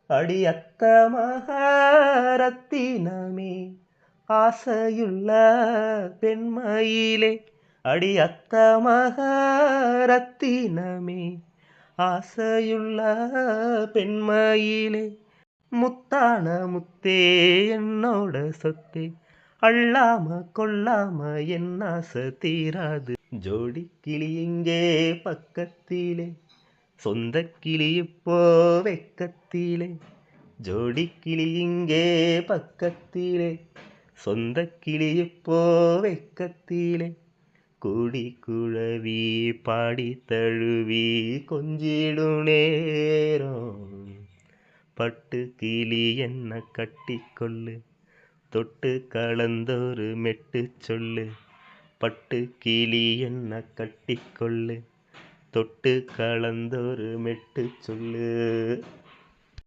அடியத்த மகாரத்தினமே ஆசையுள்ள பெண்மயிலே அடியத்த மகாரத்தினமே ஆசையுள்ள பெண்மயிலே முத்தான முத்தே என்னோட சொத்தே அள்ளாம கொள்ளாம என் ஆசை தீராது ஜோடி கிளி இங்கே பக்கத்திலே சொந்த கிளி இப்போ வெக்கத்திலே ஜோடி கிளி இங்கே பக்கத்திலே சொந்த கிளி இப்போ வெக்கத்திலே கூடி குழவி பாடி தழுவி கொஞ்சிடும் நேரம் பட்டு கிளி என்ன கட்டிக்கொள்ளு தொட்டு கலந்தொரு மெட்டு சொல்லு பட்டு கிளி என்ன கட்டிக்கொள்ளு தொட்டு கலந்தொரு மெட்டு சொல்லு